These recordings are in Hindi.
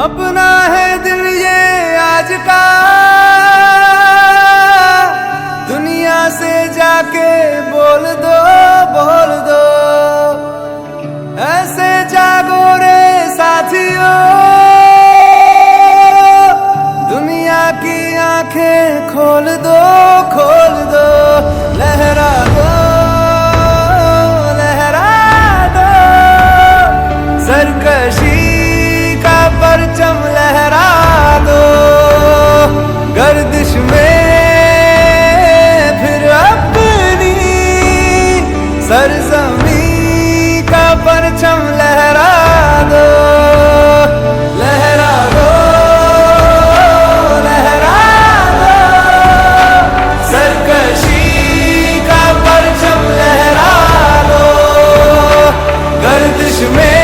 अपना है दिल ये आज का, दुनिया से जाके बोल दो, बोल दो। ऐसे जागो रे साथियों, दुनिया की आंखें खोल दो, खोल दो। लहरा दो, लहरा दो, सरकशी का परचम लहरा दो। गर्दिश में फिर अपनी सरजमी का परचम लहरा दो, लहरा दो, लहरा दो, सरकशी का परचम लहरा दो। गर्दिश में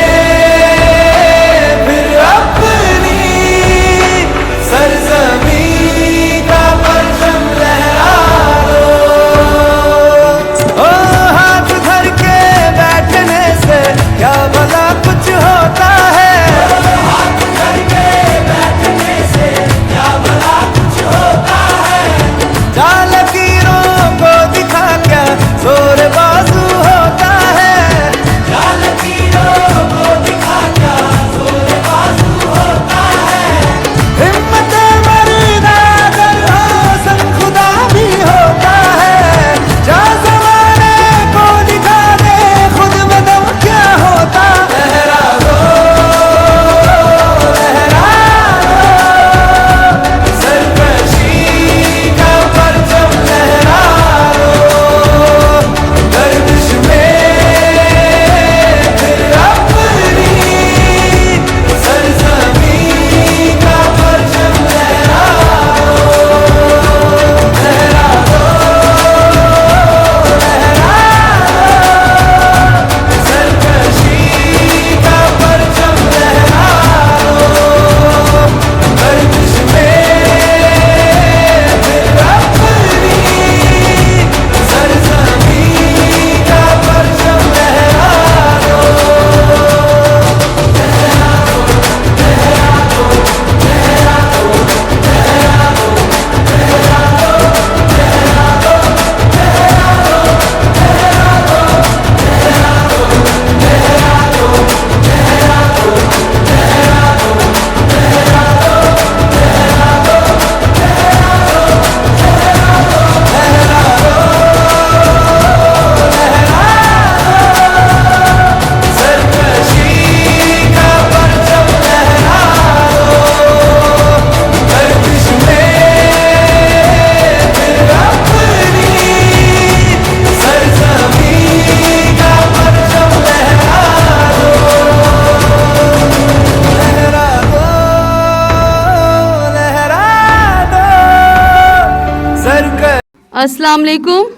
Assalamu alaikum.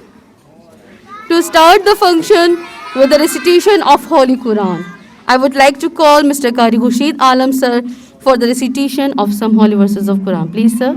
To start the function with the recitation of Holy Quran, I would like to call Mr. Qari Khurshid Alam sir for the recitation of some holy verses of Quran. Please, sir.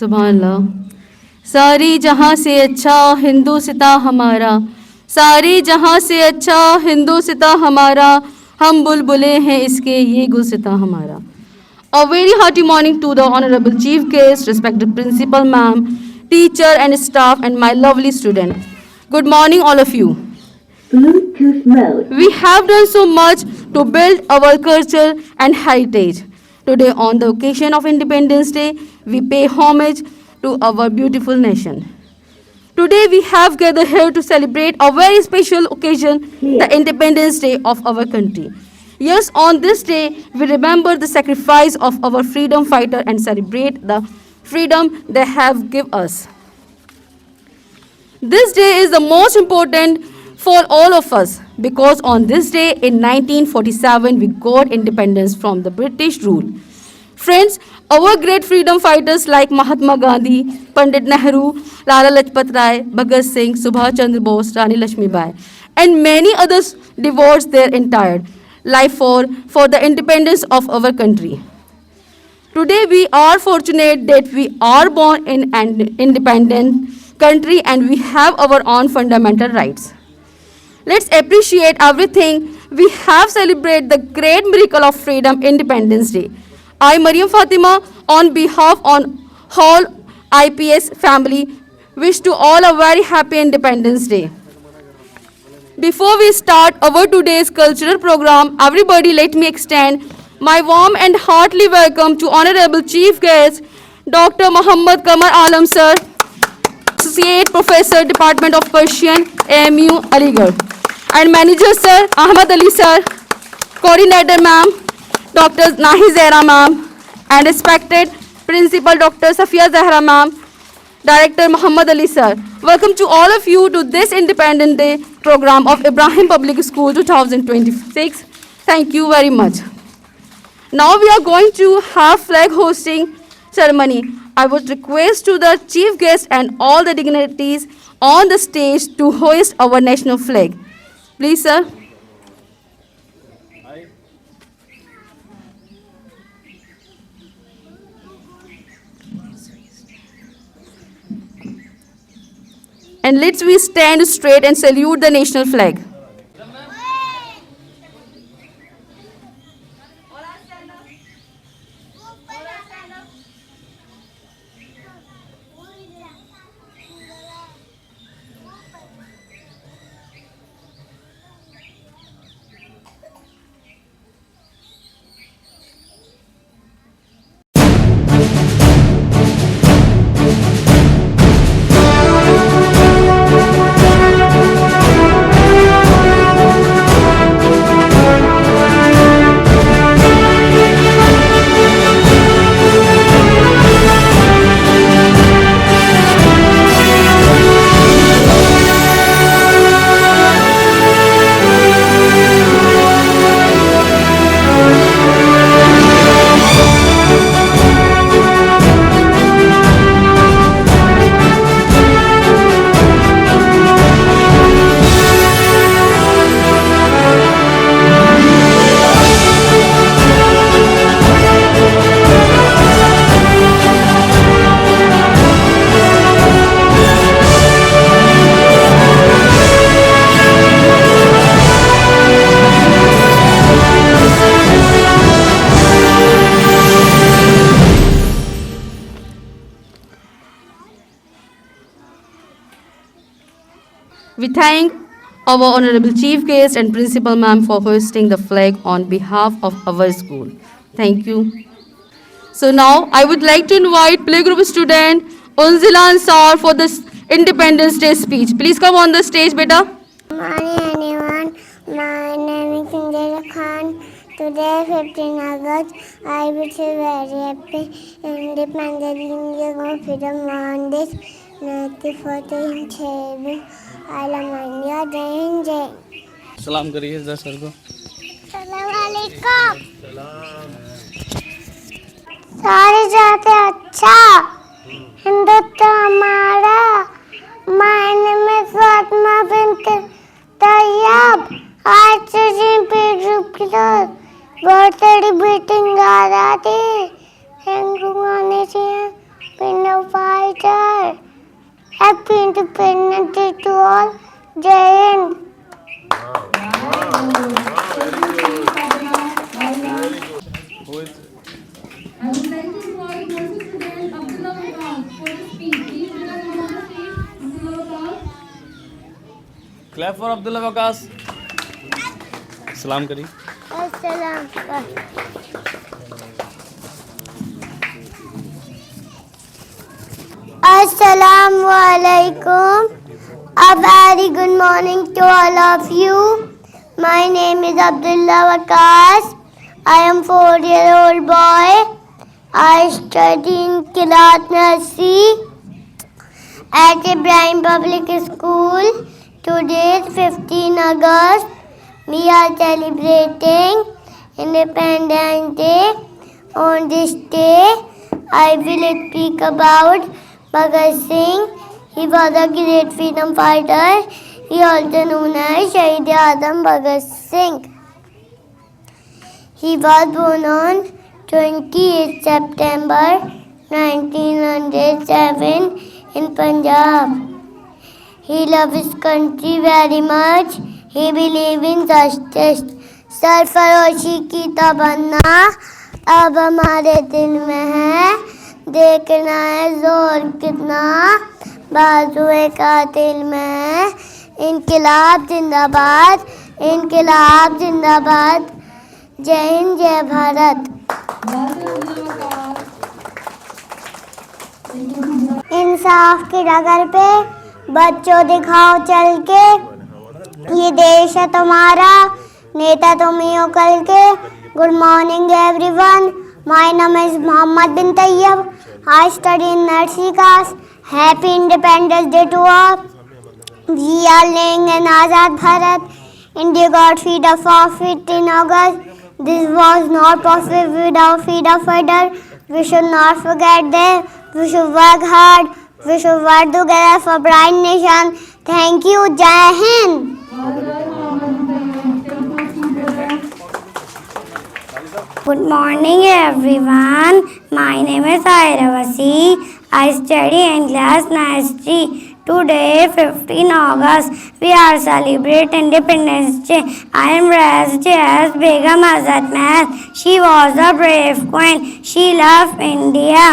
सुभान अल्लाह। सारी जहां से अच्छा हिंदू सिता हमारा, सारी जहां से अच्छा हिंदू सिता हमारा, हम बुलबुलें हैं इसके ये गुलसिता हमारा। A very hearty morning to the Honorable Chief Guest, respected Principal Ma'am, teacher and staff and my lovely student. Good morning all of you. Bluetooth mode. We have done so much to build our culture and heritage. Today, on the occasion of Independence Day, we pay homage to our beautiful nation. Today, we have gathered here to celebrate a very special occasion, the Independence Day of our country. Yes, on this day, we remember the sacrifice of our freedom fighter and celebrate the freedom they have given us. This day is the most important for all of us because on this day in 1947 we got independence from the British rule. Friends, our great freedom fighters like Mahatma Gandhi, Pandit Nehru, Lala Lajpat Rai, Bhagat Singh, Subhash Chandra Bose, Rani Lakshmibai, and many others devoted their entire life for the independence of our country. Today we are fortunate that we are born in an independent country and we have our own fundamental rights. Let's appreciate everything we have celebrate the great miracle of freedom, Independence Day. I, Mariam Fatima, on behalf on whole IPS family, wish to all a very happy Independence Day. Before we start our today's cultural program, everybody let me extend my warm and heartily welcome to Honorable Chief Guest, Dr. Muhammad Qamar Alam Sir, Associate Professor, Department of Persian, AMU, Aligarh, and Manager Sir, Ahmad Ali Sir, Coordinator Ma'am, Dr. Nahi Zehra Ma'am, and respected Principal Dr. Safia Zahra Ma'am, Director Muhammad Ali Sir. Welcome to all of you to this Independence Day program of Ibrahim Public School 2026. Thank you very much. Now we are going to have flag hosting ceremony. I would request to the chief guest and all the dignitaries on the stage to hoist our national flag. Please, sir. And let's we stand straight and salute the national flag. We thank our Honorable Chief Guest and Principal Ma'am for hoisting the flag on behalf of our school. Thank you. So now I would like to invite playgroup student Unzila Ansar for this Independence Day speech. Please come on the stage, beta. Morning anyone, my name is Indira Khan. Today 15 August, I will be very happy. Independent India of freedom on this 1914 table. Alamania Danger. सलाम करिए सर सर को। Assalamualaikum. सारे जाते अच्छा हिंदुत्व हमारा मायने में all. Jai Hind. I would like to invite Moses student Abdullah Waqas for the speech. Please bring us on the stage, Abdullah Waqas. Clap for Abdullah Waqas. सलाम करिए. Assalamu alaikum. A very good morning to all of you. My name is Abdullah Waqas. I am 4-year-old boy. I study in Kilat Nursery at Ibrahim Public School. Today is 15 August. We are celebrating Independence Day. On this day, I will speak about Bhagat Singh. He was a great freedom fighter. He also known as Shahid Azam Bhagat Singh. He was born on 28 September 1907 in Punjab. He loved his country very much. He believed in justice. सरफरोशी की तमन्ना अब हमारे दिल में है. देखना है जोर कितना बाजुए का दिल में है. इनकलाब जिंदाबाद, इनकलाब जिंदाबाद. जय हिंद, जय भारत. इंसाफ की डगर पे बच्चों दिखाओ चल के, ये देश है तुम्हारा, नेता तुम ही हो कल के. Good morning everyone. My name is Mohammad bin Tayyab. I study in nursery class. Happy independence day to all. We are living in Azad Bharat. India got freedom for 15 August. This was not possible without freedom fighter. We should not forget them. We should work hard. We should work together for bright nation. Thank you. Jai Hind. Good morning everyone. My name is Aira Wasi. I study in class nursery. Today 15 August. We are celebrating Independence Day. I am raised as Begum Azad Mahal. She was a brave queen. She loved India.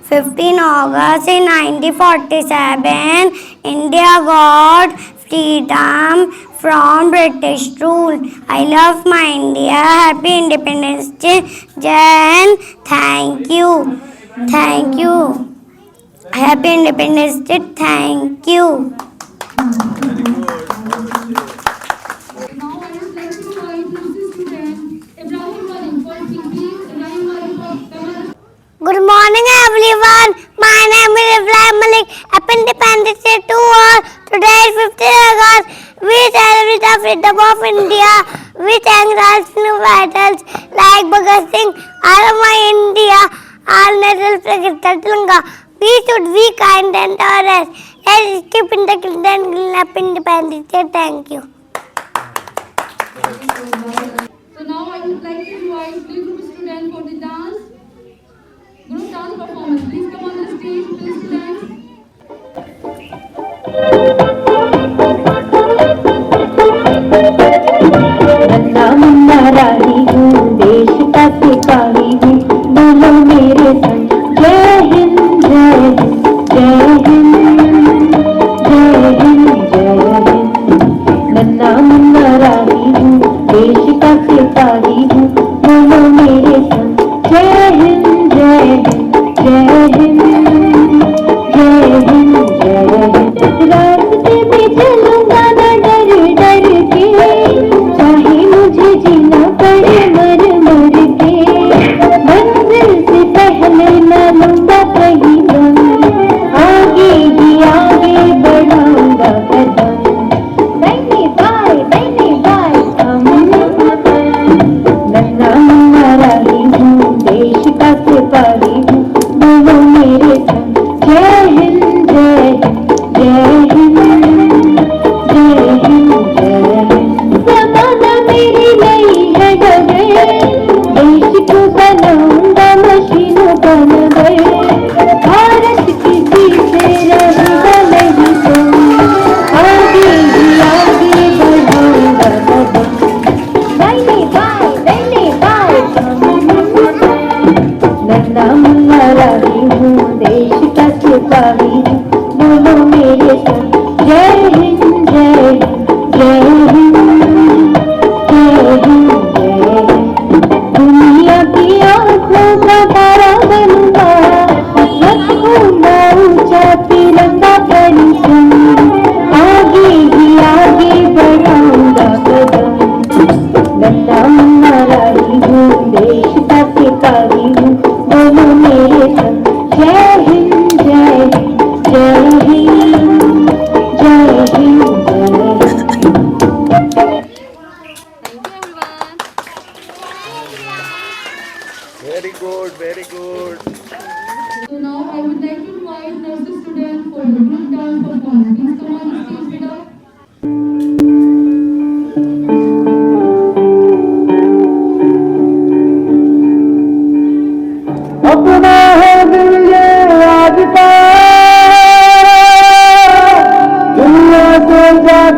15 August in 1947, India got freedom from British rule. I love my India. Happy Independence Day. Jan, thank you. Thank you. Happy Independence Day. Thank you. Now I would like to invite Moses student Ibrahim Malik for speech. Please, Ibrahim Malik for Tamil. Good morning everyone. My name is Ibrahim Malik. Happy Independence Day to all. Today is 15 August. We celebrate the freedom of India. We thank our freedom fighters like Bhagat Singh. I love my India. All nations protect Tiranga. We should be kind and tolerant. Let's keep in the children Happy Independence Day. Thank you. So now I would like to invite the group student for the dance. Group dance performance. Please come on the stage, please students. नन्ना मुन्ना राही हूँ, देश का सिपाही हूँ, बोलो मेरे संग जय हिंद जय हिंद जय हिंद जय हिंद जय हिंद. नन्ना मुन्ना राही हूँ, देश का सिपाही हूँ, बोलो मेरे संग जय हिंद जय हिंद जय हिंद जय हिंद जय हिंद. रास्ते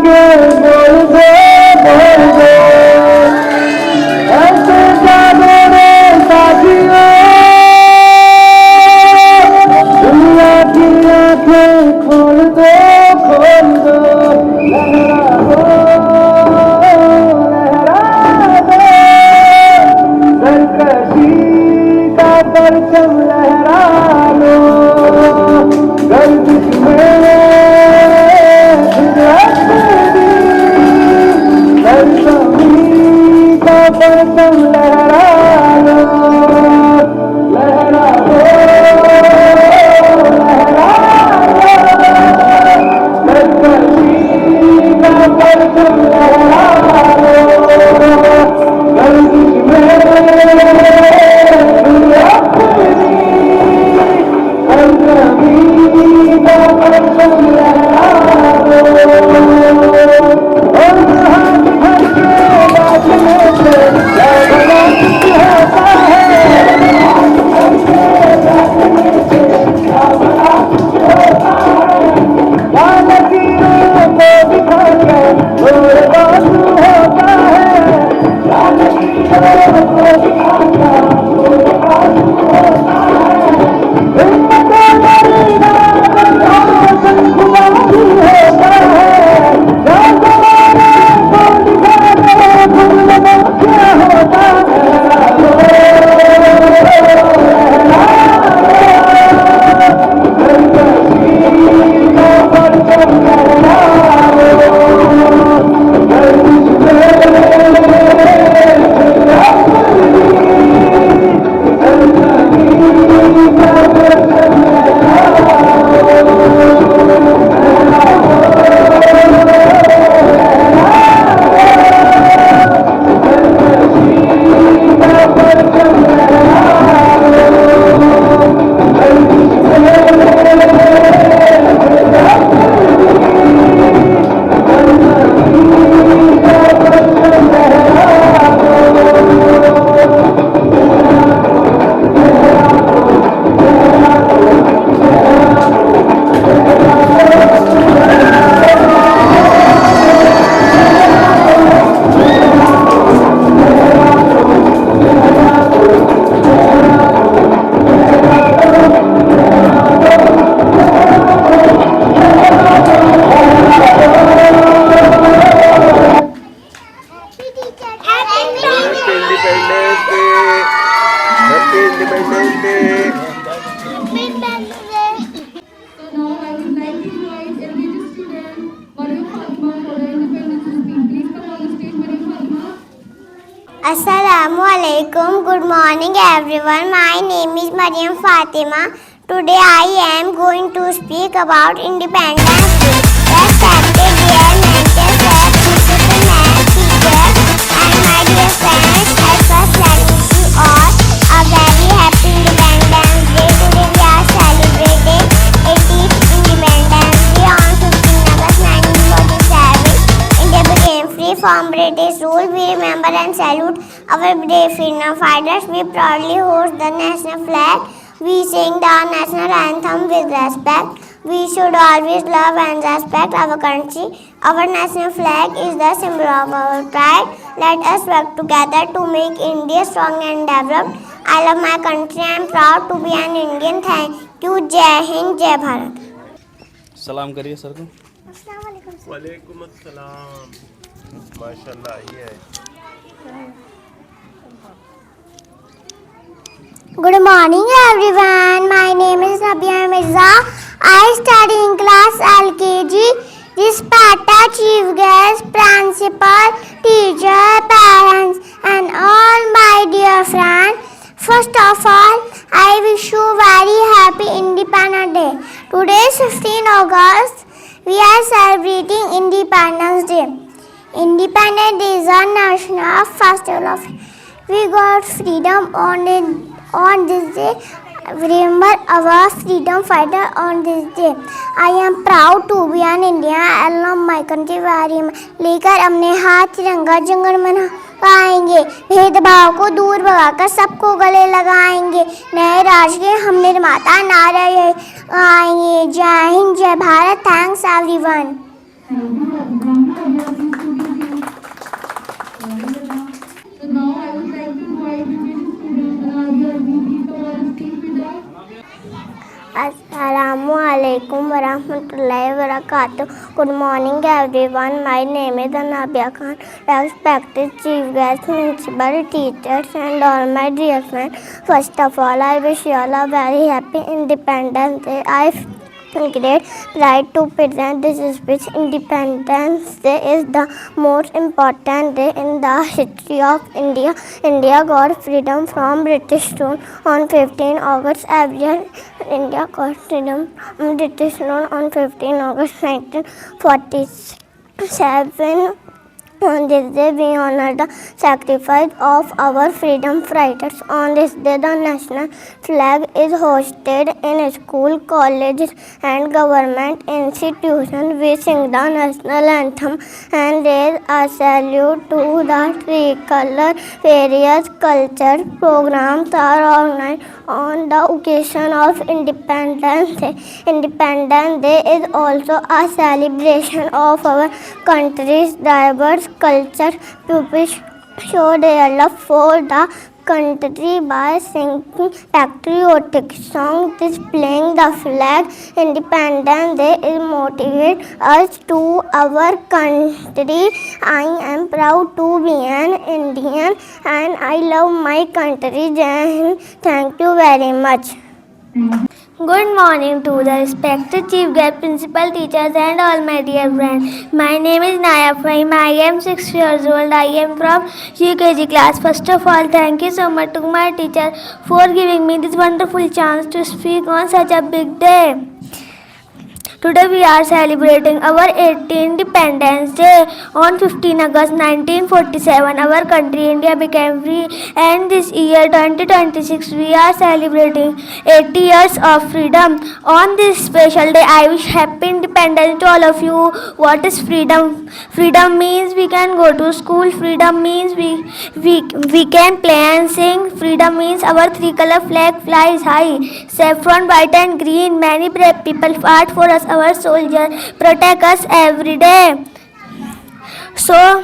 के बोल दो ऐसे जादू में साथियों दुनिया की आंखें खोल दो लहरा दो सरकशी का परचम लहरा लो गर्दिश में सरकशी का परचम लहरा लो लहरा दो सरकशी का परचम लहरा लो गर्दिश में Assalamualaikum. Good morning everyone. My name is Mariam Fatima. Today I am going to speak about Independence Day. Respected dear mentors, principal and teachers and my dear friends, I first like to wish you all a very happy Independence Day. Today we are celebrating 18th Independence Day on 15 August 1947. India became free from British rule. We remember and salute our brave freedom fighters. We proudly hoist the national flag. We sing the national anthem with respect. We should always love and respect our country. Our national flag is the symbol of our pride. Let us work together to make India strong and developed. I love my country. I am proud to be an Indian. Thank you. Jai Hind, Jai Bharat. सलाम करिए सर को। वालेकुम अस्सलाम। माशाल्लाह ये है। Good morning everyone. My name is Rabia Mirza. I study in class LKG. Respected chief guest, principal, teacher, parents and all my dear friends. First of all, I wish you very happy Independence Day. Today is 15 August. We are celebrating Independence Day. Independence Day is a national festival. We got freedom on this day. Remember our freedom fighter on this day. I am proud to be an Indian. I love my country very much. लेकर अपने हाथ तिरंगा जंगल मना पाएंगे, भेदभाव को दूर भगाकर सबको गले लगाएंगे, नए राष्ट्र के हम निर्माता नारे गाएंगे। जय हिंद, जय Bharat. Thanks everyone. So now I would like to invite the student Anazia Didi to our speak with us. Assalamu alaikum warahmatullahi wabarakatuh. Good morning everyone. My name is Anabia Khan. Respected chief guests, principal, teachers and all my dear friends. First of all, I wish you all a very happy Independence Day. I feel great pride to present this speech. Independence Day is the most important day in the history of India. India got freedom from British rule on 15 August every year. India got freedom from British rule on 15 August 1947. On this day, we honor the sacrifice of our freedom fighters. On this day, the national flag is hoisted in school, colleges, and government institutions. We sing the national anthem and raise a salute to the tricolor. Various culture programs are organized on the occasion of Independence Day. Independence Day is also a celebration of our country's diverse culture. People show their love for the country by singing patriotic songs, displaying the flag. Independence Day is motivate us to our country. I am proud to be an Indian and I love my country. Jai Hind. Thank you very much. Good morning to the respected chief guest, principal, teachers and all my dear friends. My name is Naya Fahim. I am 6 years old. I am from UKG class. First of all, thank you so much to my teacher for giving me this wonderful chance to speak on such a big day. Today we are celebrating our 18th Independence Day. On 15 August 1947, our country India became free, and this year 2026 we are celebrating 80 years of freedom. On this special day, I wish happy independence to all of you. What is freedom? Freedom means we can go to school. Freedom means we can play and sing. Freedom means our three-color flag flies high. Saffron, white and green. Many brave people fight for us. Our soldiers protect us every day. So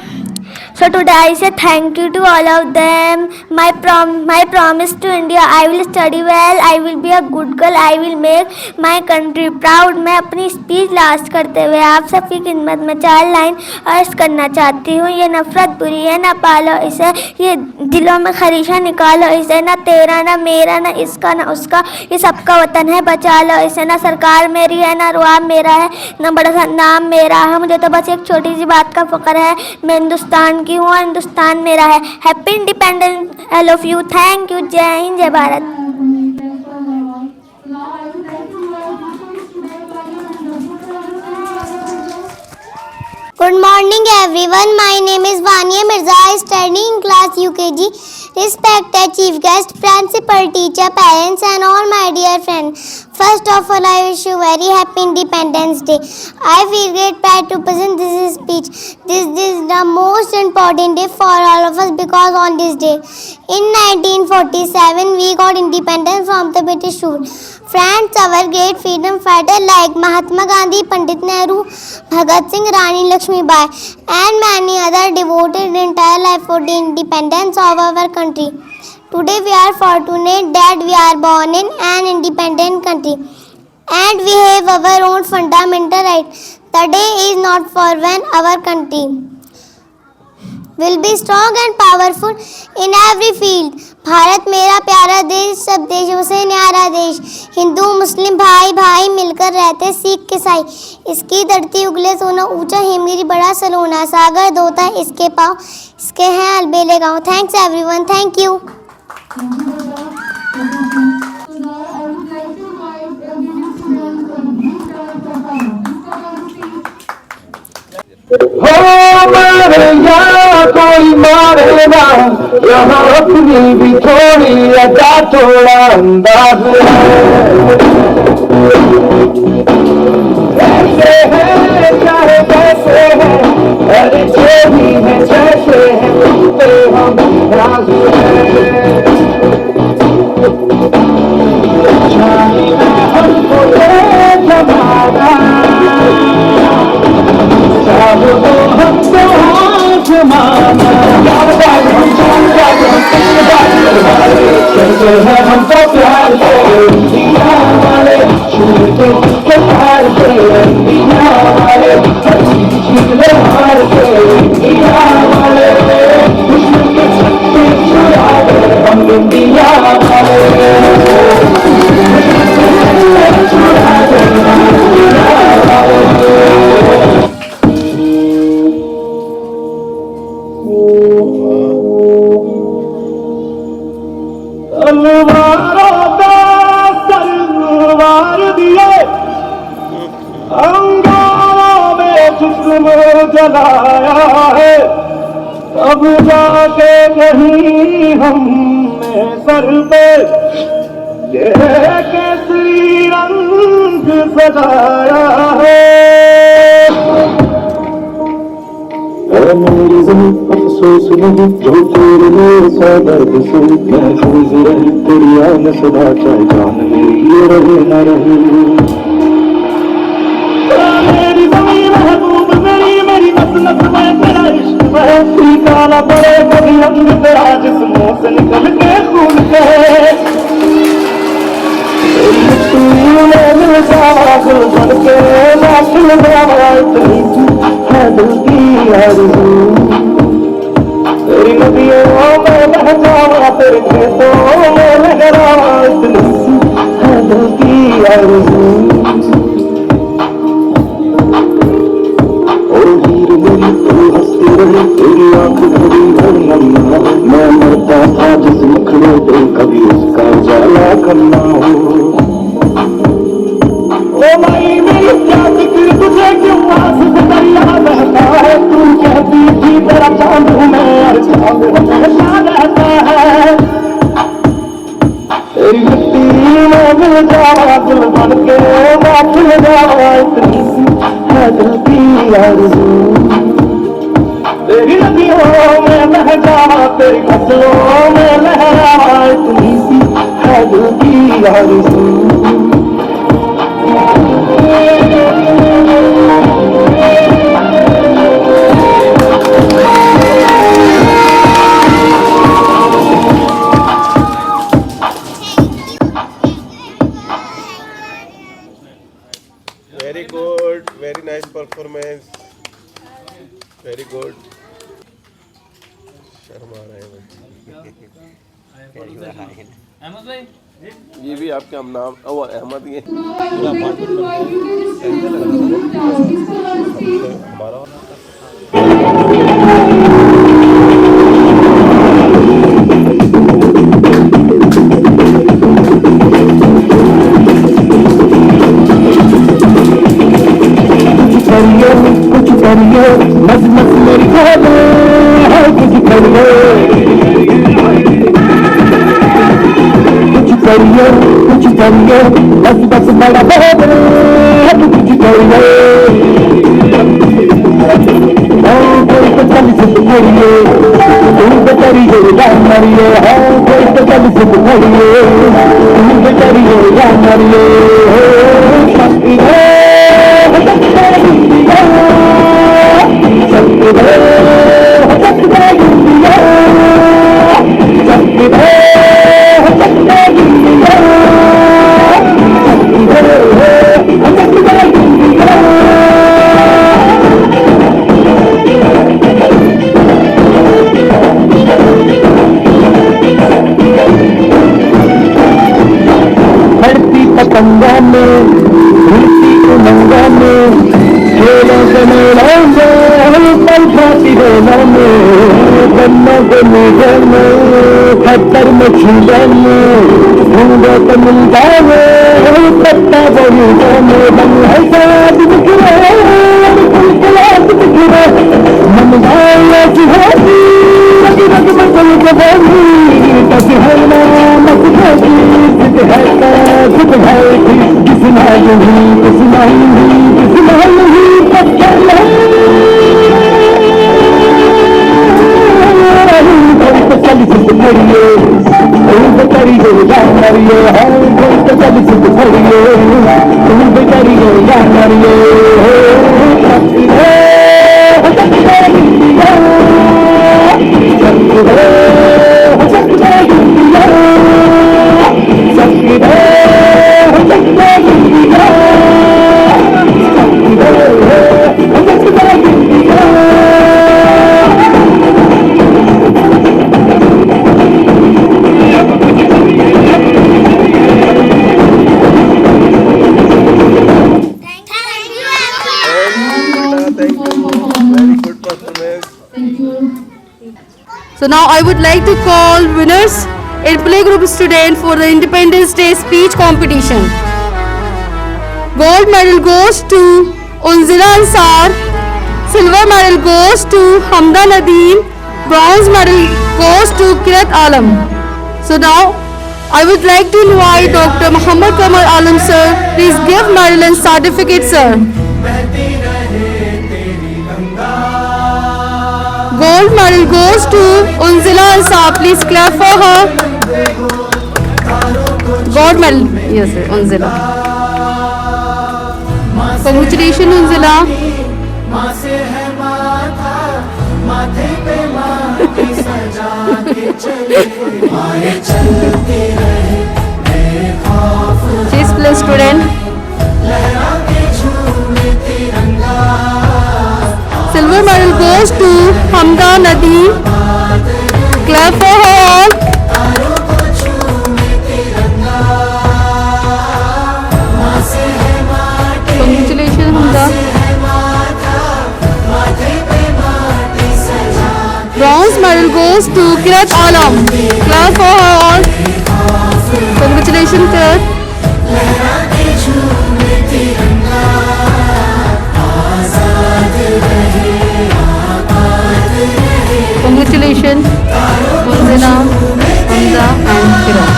today I say thank you to all of them. My promise to India, I will study well, I will be a good girl, I will make my country proud. मैं अपनी स्पीच लास्ट करते हुए आप सबकी खिदमत में 4 लाइन अर्ज करना चाहती हूँ. ये नफरत बुरी है, ना पालो इसे, ये दिलों में खरीशा निकालो इसे, ना तेरा ना मेरा ना इसका ना उसका, ये सबका वतन है बचा लो इसे. ना सरकार मेरी है, ना रुआब मेरा है, ना बड़ा सा नाम मेरा है. मुझे तो बस एक छोटी सी बात का फ़क्र है, मैं हिंदुस्तान की हूँ, हिंदुस्तान मेरा है. Happy independence all of you. Thank you. जय हिंद, जय Bharat. Good morning everyone. My name is Vania Mirza. I study in class UKG. Respected chief guest, principal, teacher, parents and all my dear friends. First of all, I wish you very happy Independence Day. I feel great pride to present this speech. This is the most important day for all of us because on this day, in 1947, we got independence from the British rule. Friends, our great freedom fighters like Mahatma Gandhi, Pandit Nehru, Bhagat Singh, Rani Lakshmibai and many others devoted their entire life for the independence of our country. Today we are fortunate that we are born in an independent country and we have our own fundamental rights. The day is not for when our country will be strong and powerful in every field. Bharat मेरा प्यारा देश, सब देशों से न्यारा देश. हिंदू मुस्लिम भाई भाई मिलकर रहते, सिख ईसाई. इसकी धरती उगले सोना ऊंचा, हिमगिरी बड़ा सलोना, सागर धोता इसके पाँव, इसके हैं अलबेले गाँव. Thanks everyone. Thank you. हो मारे या कोई मारे ना, यहाँ अपनी भी थोड़ी अदा थोड़ा अंदाज है. ऐसे है चाहे कैसे है, अरे जो भी है जैसे है, मिलते हम राजी है. चाहिए हमको ये जमाना, चाहो तो हम तो हाथ जमाना चलते हैं हम तो प्यार से इंडिया वाले छूटे के प्यार से इंडिया वाले जीतने हार से इंडिया वाले दुश्मन के छक्के छुड़ा दे हम इंडिया वाले छुड़ा दे इंडिया वाले तलवारों पे तलवार दिए अंगारों में जिस्म जलाया है अब जाके कहीं हमने सर पे ये केसरी रंग सजाया है मेरी ज़मीं अफसोस नहीं जो तेरे लिए सादर्द से महफूज रही तेरी आन सदा चाहे जान मेरी ये रहे न रहे मेरी ज़मीं महबूब मेरी नस नस में तेरा इश्क बहती काला पड़े कभी रंग तेरा जिस्मों से निकल के खून कहे मिल जावा दिल बन के नाच लगावा इतनी है दिल की आरज़ू तेरी नदियों में बह जावा तेरे खेतों में लहरावा इतनी है दिल की आरज़ू ओ हीर मेरी तू हंसती रही तेरी आँख भरी हर नन्हा मैं मरता था जिस मुखड़े पे कभी उसका जाला करना हो ओ माई मेरी क्या फिक्र तुझे क्यों आस से दरिया बहता है तू कहती थी तेरा चांद हूँ मैं और चांद हमेशा रहता है तेरी मिट्टी में मिल जावा दिल बन के नाच लगावा इतनी है दिल की आरज़ू तेरी नदियों में बह जावा तेरी फसलों में लहरावा इतनी सी है दिल की आरज़ू Very good, very nice performance. Very good. Sharma रहे हैं बच्चे। ये भी आपके हम नाम अहमद ही है। हमारा कुछ करिए मत मत मेरी खोलो कुछ करिए बस बस बड़ा बोलो कुछ करिए कोई तो चल सिद्ध करिए तुम तो करिए या मरिए कोई तो चल सिद्ध करिए तुम तो करिए या मरिए पतंगा में उड़ती उमंगा में खेलों से मेलों में पल खाती बेलों में गन्नों के मीठे में खतर में छीले में ढूंढो तो मिल जाए पत्ता बगीचे में बन है साथ बिखरे बिखरे मन जाए की होती रग रग बदल के बोली तब है ना मत होगी है कितना नहीं कितना नहीं पत्थर चल सिद्ध करिए या मरिए कोई तो चल सिद्ध करिए या मरिए So now I would like to call winners in playgroup student for the Independence Day speech competition. Gold medal goes to Unzila Ansar. Silver medal goes to Hamda Nadeem. Bronze medal goes to Kirat Alam. So now I would like to invite Dr. Muhammad Kamal Alam sir. Please give medal and certificate, sir. Gold medal goes to Unzila Ansar. Please clap for her. Gold medal, yes sir, Unzila. Congratulations, Unzila. She's plus student. Silver medal goes to Hamda Nadeem. Clap for her all. Congratulations, Hamda. Bronze medal goes to Kirat Alam. Clap for her all. Congratulations, Kirat. Congratulations, Unzila, Hamza and Kirat.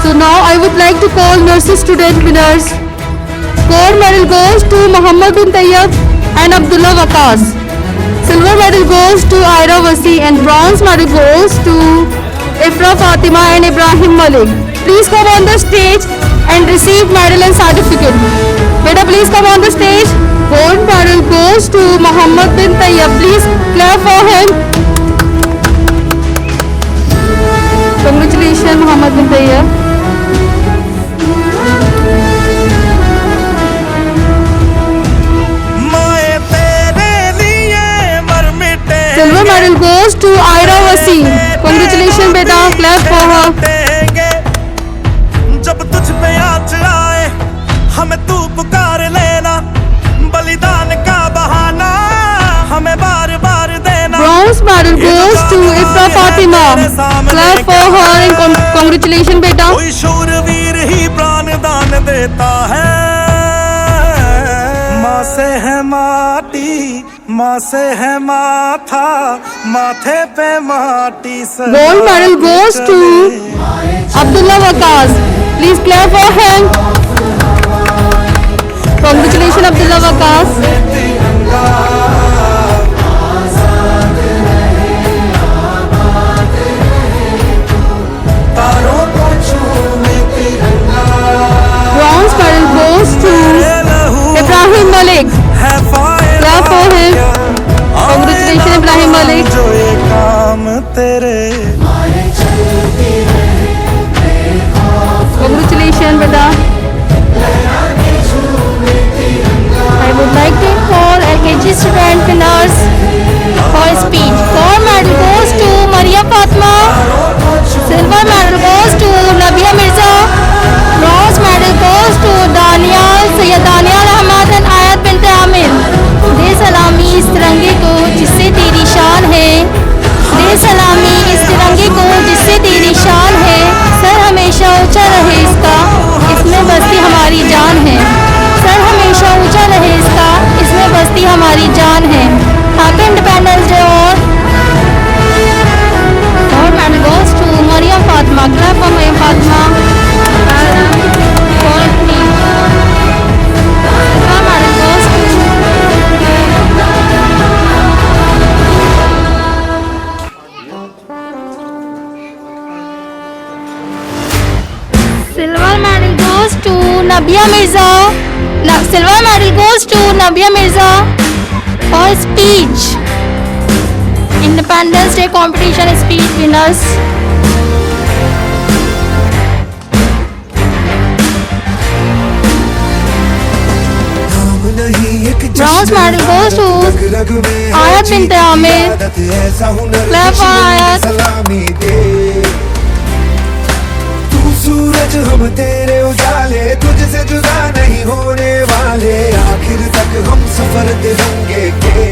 So now I would like to call nursery student winners. Gold medal goes to Muhammad bin Tayyab and Abdullah Waqas. Silver medal goes to Aira Wasi and bronze medal goes to Ifra Fatima and Ibrahim Malik. Please come on the stage and receive medal and certificate. Beta, please come on the stage. Gold medal goes to Muhammad bin Tayyab. Please clap for him. Congratulations, Muhammad bin Tayyab. Silver medal goes to Aira Wasi. Congratulations, beta. Clap for her. जब तुझ पे आँच आए हमें तू पुकार लेना बलिदान का बहाना हमें बार बार देना. Bronze medal goes to Ifra Fatima. Clap for her and congratulations, beta. कोई शूरवीर ही प्राण दान देता है. माँ से है माटी माँ से है माथा माथे पे माटी से. Gold medal goes to Abdullah Waqas. Please clap for him. Congratulations, Abdullah Waqas. Bronze medal goes to Ibrahim Malik. Clap for him. Congratulations, Ibrahim Malik. जो ये काम तेरे. Congratulations, beta. I would like to call LKG student winners for speech. Gold medal goes to Maria Fatma. Silver medal goes to Nabia Mirza. Bronze medal goes to Daniel, Sayyid Daniel Ahmad and Ayat bint Amir. दे सलामी इस तिरंगे को जिससे तेरी शान है. दे सलामी इस तिरंगे को जिससे तेरी शान है. सर हमेशा ऊंचा रहे इसका, इसमें बसती हमारी जान है. सर हमेशा ऊंचा रहे इसका, इसमें बसती हमारी जान है. हैप्पी इंडिपेंडेंस डे और gold medal goes to Maria Fatma. Clap for Maria Fatma. Gold medal goes to Silver medal goes to Nabia Mirza. Silver medal goes to Nabia Mirza for speech. Independence Day competition speech winners. Bronze medal goes to Ayat bint Amir. Clap for Ayat. सूरज हम तेरे उजाले तुझसे जुदा नहीं होने वाले आखिर तक हम सफर तिरंगे के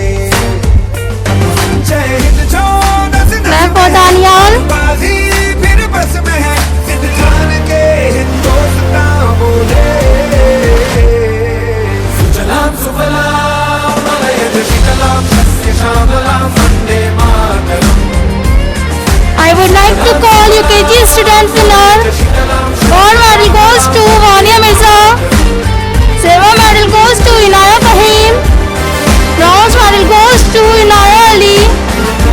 जय to call UKG student winner. Gold medal goes to Vania Mirza. Silver medal goes to Inaya Fahim. Bronze medal goes to Inaya Ali.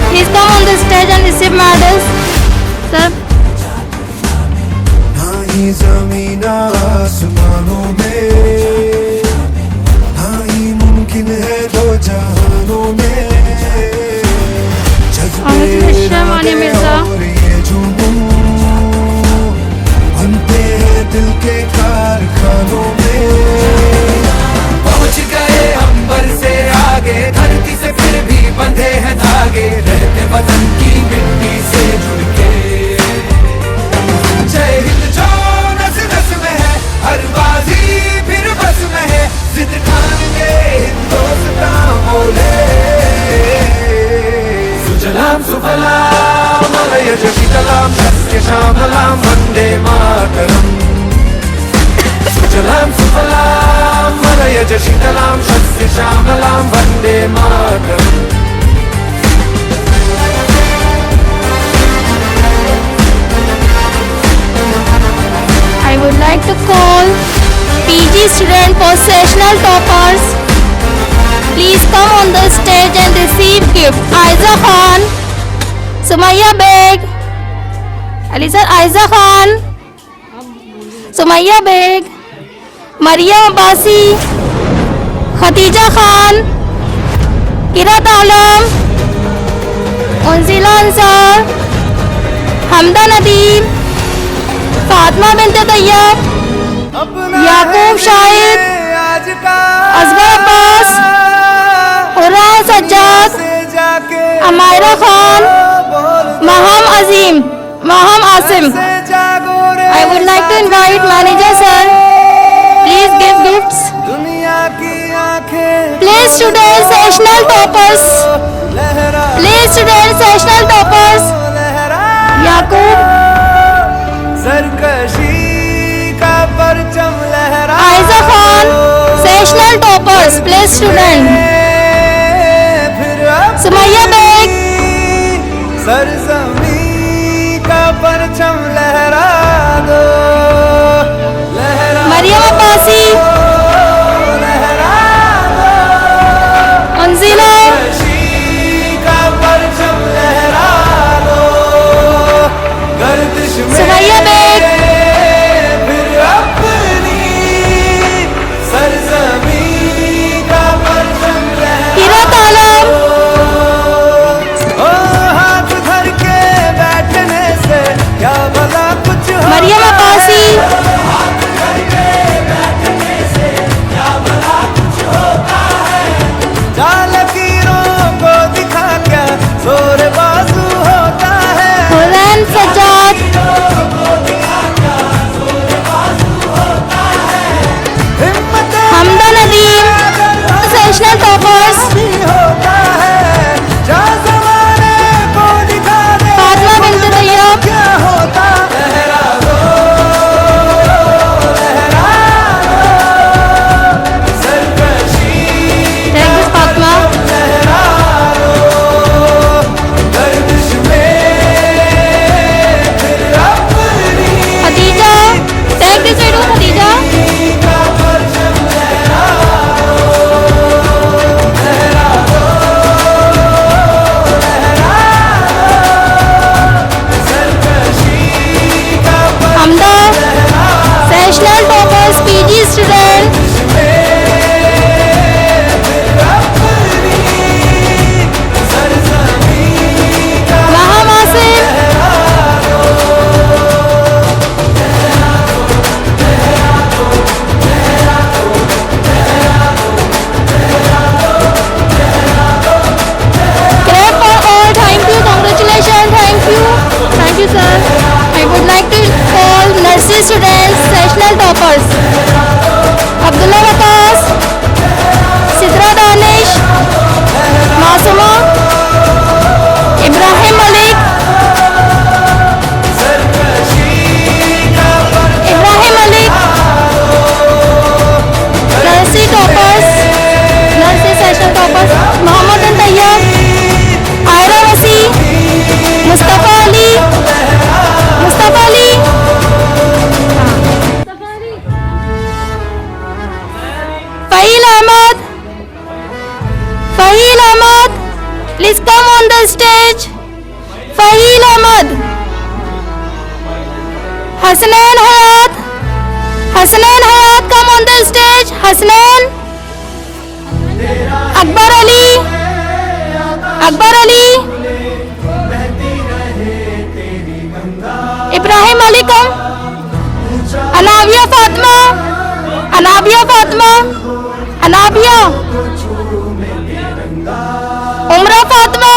Please come on the stage and receive medals. Sir. ना ही ज़मीन आसमानों में, ना ही मुमकिन है दो जहानों में। Congratulations, Vania Mirza. और ये जुनून बनते हैं दिल के कारखानों में। पहुंच गए अंबर से आगे, धरती से फिर भी बंधे हैं धागे, रहते वतन की मिट्टी से जुड़ के। जय हिंद जो नस नस में है, हर बाजी फिर बस में है, जिद ठान के हिंदुस्तान बोले। सुजलाम सुफलाम मलयज शीतलाम सस्य श्यामलाम वंदे मातरम। सुजलाम सुफलाम मलयज शीतलाम सस्य श्यामलाम Vande Mataram. I would like to call PG student for sessional toppers. Please come on the stage and receive gift. Aiza Khan, Sumaya Beg, Ali sir, Aiza Khan, Sumaya Beg, Maryam Abbasi, Khatija Khan, Kirat Alam, Unzila Ansar, Hamda Nadeem, Fatima Binte Tayyab, Yakub Shahid, Asghar Abbas, Hurra Sajjad, Amaira Khan, Maham Azeem, Maham Asim. I would like to invite manager sir. Please give gifts. Please students sessional toppers. Please students sessional toppers. Yakub, सरकशी का परचम लहरा। Aiza Khan, sessional toppers, place student. Sumaiya Baig, सरजमी का परचम लहरा दो, लहरा मरियम अब्बासी, लहरा दो। अंजिला, सरकशी का परचम लहरा दो, गर्दिश में सुमैया बेग, फिर अपनी सरजमी का परचम लहरा किरत आलम, ओ हाथ धर के Faheel Ahmad, please come on the stage. Faheel Ahmad. Hasnain Hayat. Hasnain Hayat, come on the stage. Hasnain. Akbar Ali. Akbar Ali. Ibrahim Ali, come. Anabia Fatma. Anabia Fatma. Anabia. Umra Fatma.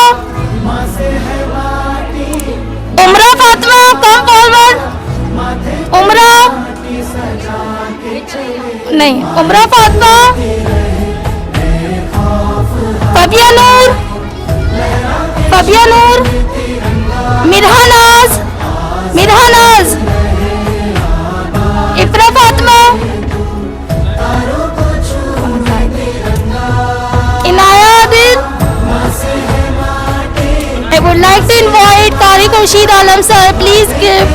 Umra Fatma, come forward. Umra. नहीं, Umra Fatma. Fabia Noor. Fabia Noor. Mirha Naz. Mirha Naz. Ifra Fatma. Inaya Adil. I would like to invite Tariq Rashid Alam sir. Please give.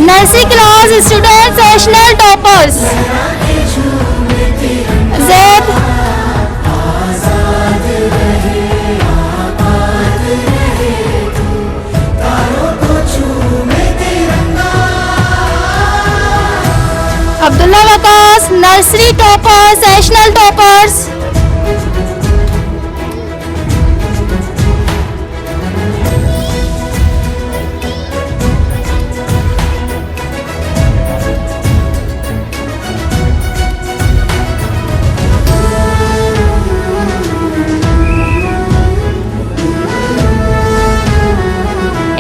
Nursery class students, national toppers. Zaid. Abdullah Waqas, nursery toppers, national toppers.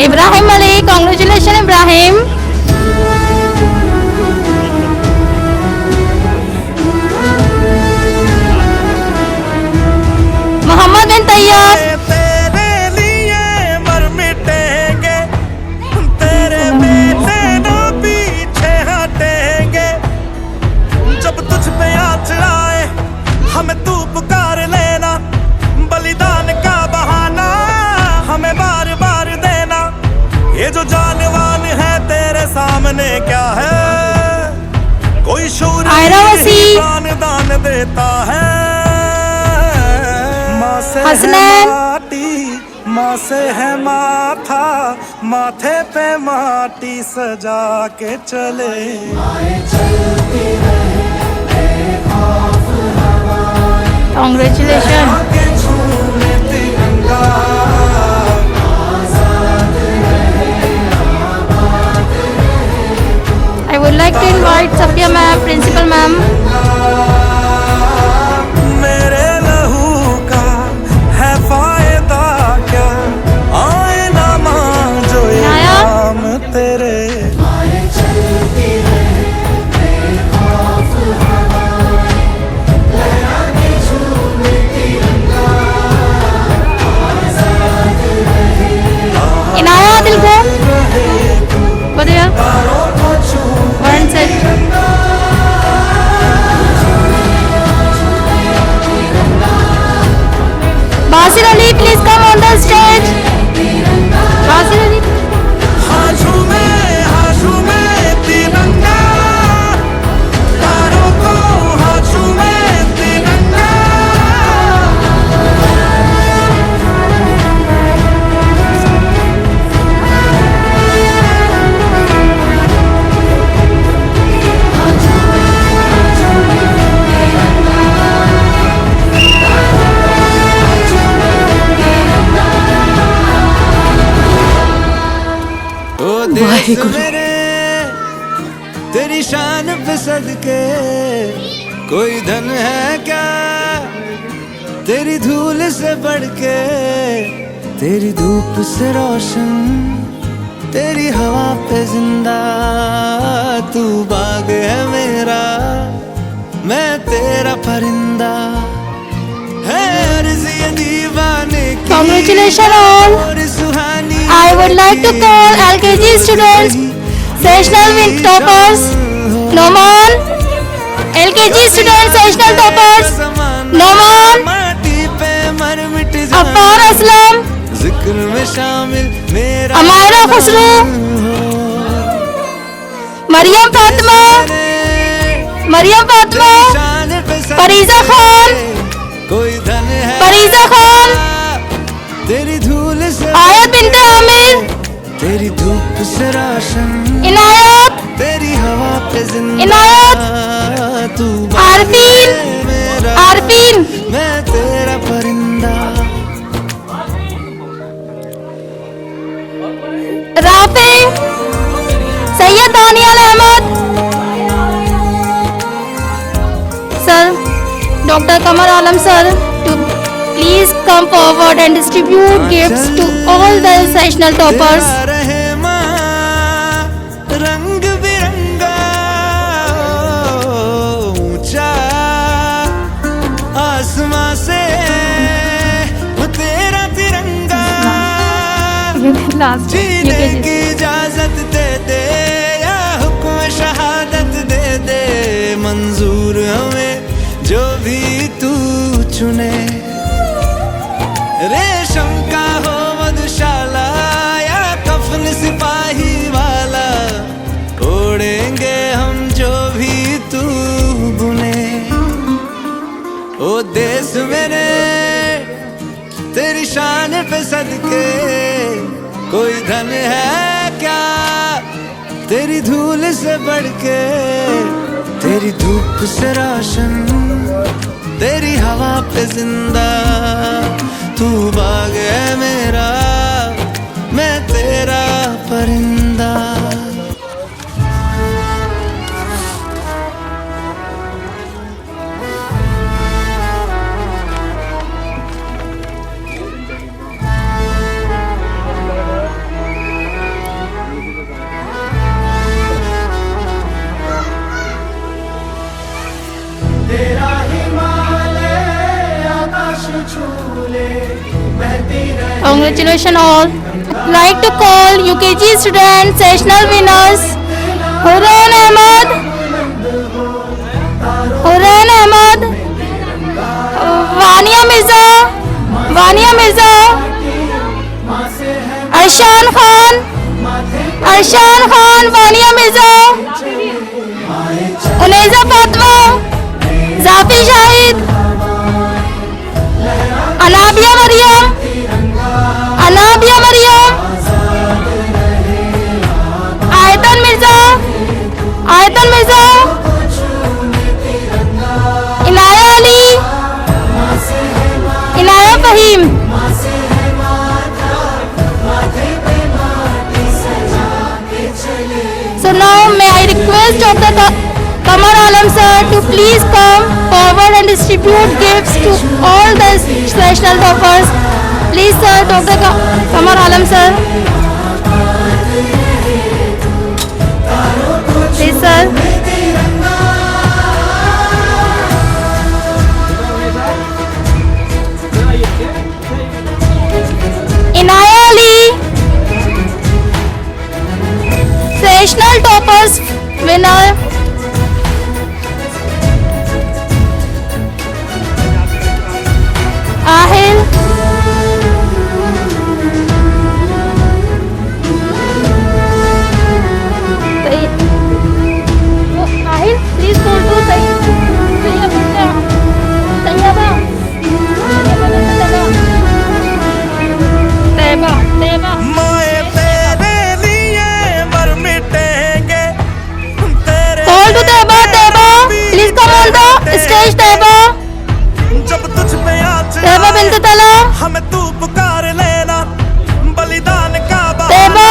Ibrahim Ali, congratulations Ibrahim. Muhammad bin Tayyab. तेरे लिए मर मिटेंगे, तेरे बेटे न पीछे हटेंगे। जब तुझ पे आ चढ़ाए हमें तू पुकार लेना, बलिदान का बहाना हमें बार बार देना। ये जो जानवान है तेरे सामने क्या है, कोई शूर प्राण दान देता है। माँ से है माटी, माँ से है माथा, माथे पे माटी सजा के चले। Congratulations. I would like to invite Safia ma'am, principal ma'am. मेरे लहू का है फायदा क्या, आए ना मां जो इनाम तेरे। Inaya Adil go. Go there. One set. Basir Ali, please come on the stage. Basir Ali. हाँ झूमे तिरंगा, तारों को हाँ झूमे तिरंगा। ओ देश मेरे तेरी शान पे सदके, कोई धन है क्या तेरी धूल से बढ़ के। तेरी धूप से रोशन, तेरी हवा पे जिंदा, तू बाग है मेरा, मैं तेरा परिंदा। है अर्ज़ ये दीवाने की Congratulations all. और सुहानी। I would like to call LKG students, sessional win toppers, Noman. LKG students, sessional toppers, Noman. Affar Aslam, जिक्र में शामिल मेरा Amaira Khusro, Maryam Fatma, Maryam Fatima, शान पे सद फरीजा खान, कोई धन है फरीजा खान, तेरी धूल से आयत बिनते आमिर, तेरी धूप से रोशन, इनायत, तेरी हवा पे जिंदा इनायत, तू आरफीन, मेरा आरफीन, मैं तेरा परिंदा। Rafe, Syed Daniyal Ahmed, sir doctor Qamar Alam sir to please come forward and distribute gifts to all the sessional toppers. तेरा रहमान रंग बिरंगा ऊंचा आसमां से वो तेरा तिरंगा जीने की इजाजत दे दे या हुक्म शहादत दे दे मंजूर हमें जो भी तू चुने रेशम का हो मधुशाला या कफन सिपाही वाला ओढ़ेंगे हम जो भी तू बुने ओ देश मेरे तेरी शान पे सदके कोई धन है क्या तेरी धूल से बढ़ के तेरी धूप से रोशन तेरी हवा पे जिंदा तू बाग है मेरा मैं तेरा परिंदा। Congratulations all. Like to call UKG student sessional winners Hurain Ahmad, Vania Mirza, Arshan Khan, Vania Mirza, Uneza Fatma, Zafi Shahid, Anabia Maryam, Ayatan Mirza, Inaya Ali, Inaya Fahim. So now may I request Dr. Kamar Alam sir to please come forward and distribute gifts to all the sessional toppers. Please sir, Dr. Kamar Alam sir. Please sir. Inaya Ali, sessional toppers winner. Ahil, please go to Tayyaba. माए तेरे लिए मर मिटेंगे तेरे Call to Tayyaba. Please come on the stage Tayyaba. जब तुझ पे आज Tayyaba bint Tala. हमें तू पुकार लेना बलिदान का Tayyaba.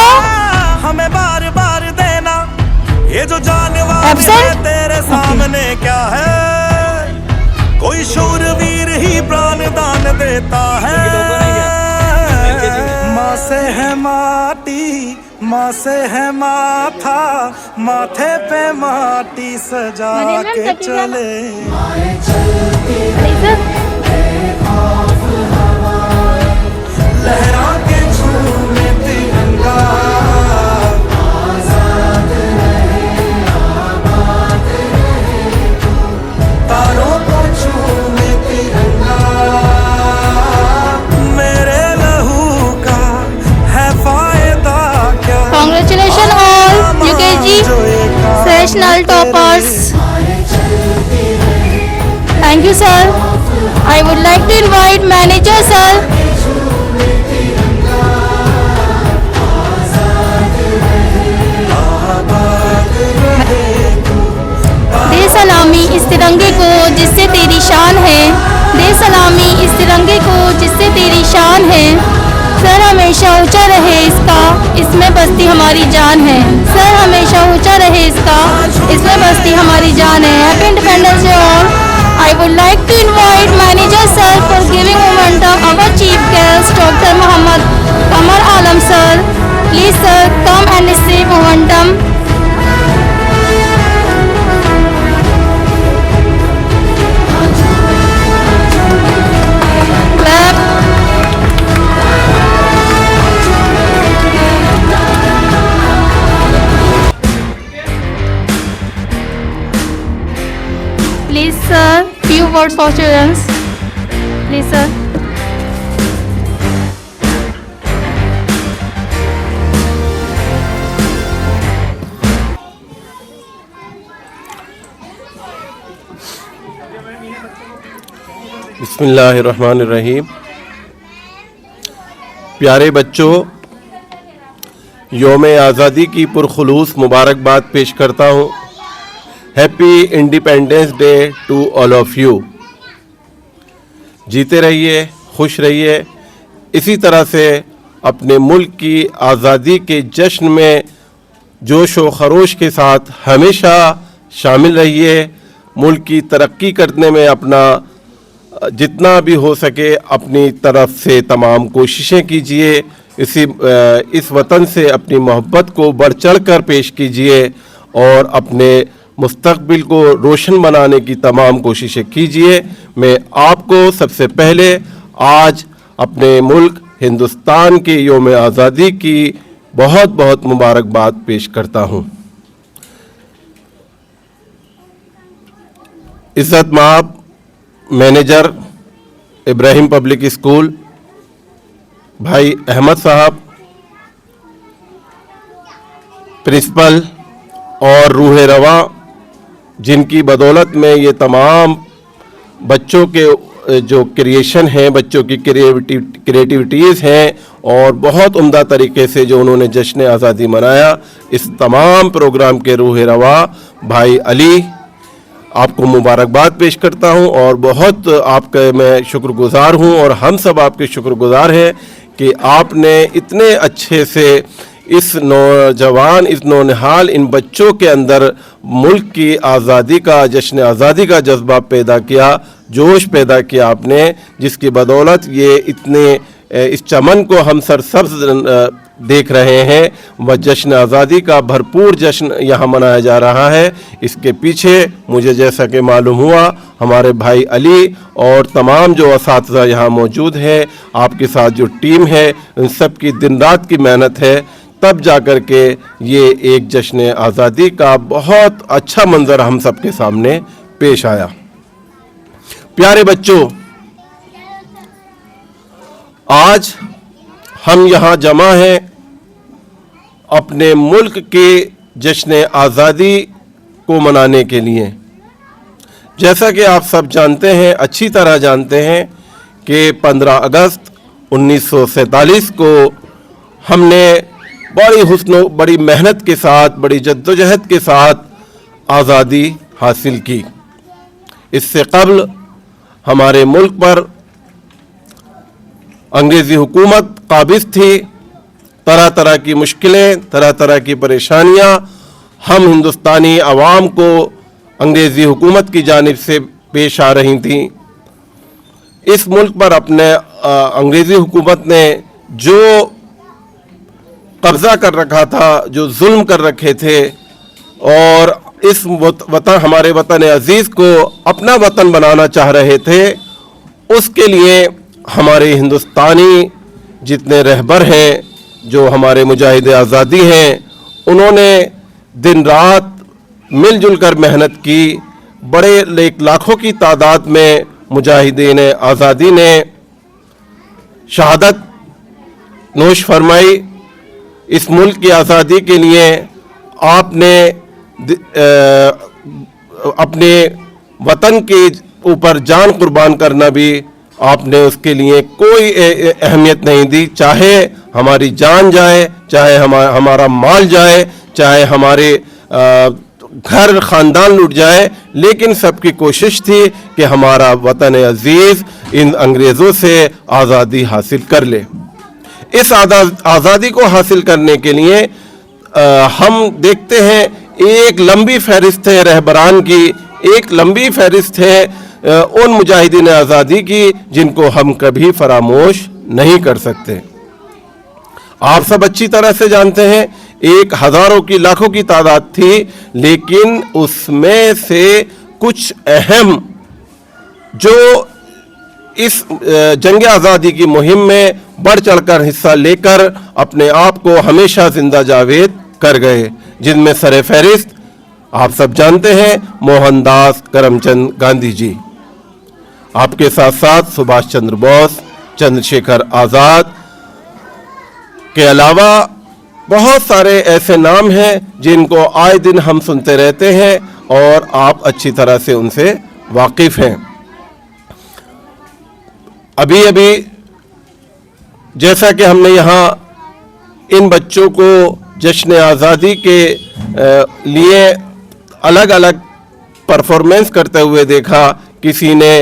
हमें बार बार देना ये जो जानवर Absent? है तेरे सामने क्या है कोई शूरवीर ही प्राण दान देता है माँ से है माटी माँ से है माथा माथे पे माटी सजा के चले लहरा के झूमे तिरंगा तारों को झूमे तिरंगा मेरे लहू का है फायदा क्या Congratulations all UKG sessional toppers. Thank you, sir. I would like to invite manager, sir. दे सलामी इस तिरंगे को जिससे तेरी शान है, दे सलामी इस तिरंगे को जिससे तेरी शान है। सर हमेशा ऊंचा रहे इसका, इसमें बसती हमारी जान है। सर हमेशा ऊंचा रहे इसका, इसमें बसती हमारी जान है। Happy independence day all. I would like to invite manager sir for giving momentum our chief guest Dr. Muhammad Qamar Alam sir. Please sir, come and receive momentum. Clap. Please sir, few words for students. Please sir. बिस्मिल्लाहिर्रहमानिर्रहीम। प्यारे बच्चों, यौम आज़ादी की पुरखुलूस मुबारकबाद पेश करता हूँ। Happy independence day to all of you. जीते रहिए, खुश रहिए, इसी तरह से अपने मुल्क की आज़ादी के जश्न में जोश व खरोश के साथ हमेशा शामिल रहिए। मुल्क की तरक्की करने में अपना जितना भी हो सके अपनी तरफ से तमाम कोशिशें कीजिए। इस वतन से अपनी मोहब्बत को बढ़ चढ़ कर पेश कीजिए और अपने मुस्तकबिल को रोशन बनाने की तमाम कोशिशें कीजिए। मैं आपको सबसे पहले आज अपने मुल्क हिंदुस्तान के यौम आज़ादी की बहुत बहुत मुबारकबाद पेश करता हूँ। इज़्ज़त माब मैनेजर इब्राहिम पब्लिक स्कूल भाई अहमद साहब, प्रिंसिपल और रूह रवा, जिनकी बदौलत में ये तमाम बच्चों के जो क्रिएशन हैं, बच्चों की क्रिएटिविटीज़ हैं और बहुत उम्दा तरीके से जो उन्होंने जश्न आज़ादी मनाया, इस तमाम प्रोग्राम के रूह रवा भाई अली, आपको मुबारकबाद पेश करता हूं और बहुत आपका मैं शुक्रगुजार हूं और हम सब आपके शुक्रगुजार हैं कि आपने इतने अच्छे से इस नौजवान, इस नौनिहाल इन बच्चों के अंदर मुल्क की आज़ादी का, जश्न आज़ादी का जज्बा पैदा किया, जोश पैदा किया आपने, जिसकी बदौलत ये इतने इस चमन को हम सरसब्ज देख रहे हैं। वह जश्न आज़ादी का भरपूर जश्न यहाँ मनाया जा रहा है। इसके पीछे मुझे जैसा कि मालूम हुआ हमारे भाई अली और तमाम जो असातिज़ा यहाँ मौजूद हैं, आपके साथ जो टीम है, उन सब की दिन रात की मेहनत है, तब जा कर के ये एक जश्न आज़ादी का बहुत अच्छा मंज़र हम सब के सामने पेश आया। प्यारे बच्चों, आज हम यहाँ जमा हैं अपने मुल्क के जश्न आज़ादी को मनाने के लिए। जैसा कि आप सब जानते हैं, अच्छी तरह जानते हैं कि 15 अगस्त 1947 को हमने बड़ी हुस्न बड़ी मेहनत के साथ, बड़ी जद्दोजहद के साथ आज़ादी हासिल की। इससे कबल हमारे मुल्क पर अंग्रेज़ी हुकूमत काबिज़ थी। तरह तरह की मुश्किलें, तरह तरह की परेशानियां हम हिंदुस्तानी अवाम को अंग्रेज़ी हुकूमत की जानिब से पेश आ रही थीं। इस मुल्क पर अपने अंग्रेज़ी हुकूमत ने जो कब्ज़ा कर रखा था, जो जुल्म कर रखे थे और इस वतन, हमारे वतन अज़ीज़ को अपना वतन बनाना चाह रहे थे, उसके लिए हमारे हिंदुस्तानी जितने रहबर हैं, जो हमारे मुजाहिद आज़ादी हैं, उन्होंने दिन रात मिलजुल कर मेहनत की। बड़े लाखों की तादाद में मुजाहिदीन आज़ादी ने शहादत नोश फरमाई। इस मुल्क की आज़ादी के लिए आपने अपने वतन की ऊपर जान कुर्बान करना भी आपने उसके लिए कोई अहमियत नहीं दी। चाहे हमारी जान जाए, चाहे हमारा माल जाए, चाहे हमारे घर ख़ानदान लूट जाए, लेकिन सबकी कोशिश थी कि हमारा वतन अजीज़ इन अंग्रेज़ों से आज़ादी हासिल कर ले। इस आज़ादी को हासिल करने के लिए हम देखते हैं एक लंबी फहरिस्त है रहबरान की, एक लंबी फहरिस्त है उन मुजाहिदीन आज़ादी की जिनको हम कभी फरामोश नहीं कर सकते। आप सब अच्छी तरह से जानते हैं एक हज़ारों की लाखों की तादाद थी, लेकिन उसमें से कुछ अहम जो इस जंग आज़ादी की मुहिम में बढ़ चढ़कर हिस्सा लेकर अपने आप को हमेशा जिंदा जावेद कर गए, जिनमें सर फहरिस्त आप सब जानते हैं मोहनदास करमचंद गांधी जी, आपके साथ साथ सुभाष चंद्र बोस, चंद्रशेखर आज़ाद के अलावा बहुत सारे ऐसे नाम हैं जिनको आए दिन हम सुनते रहते हैं और आप अच्छी तरह से उनसे वाकिफ़ हैं। अभी अभी जैसा कि हमने यहाँ इन बच्चों को जश्न आज़ादी के लिए अलग अलग परफॉर्मेंस करते हुए देखा, किसी ने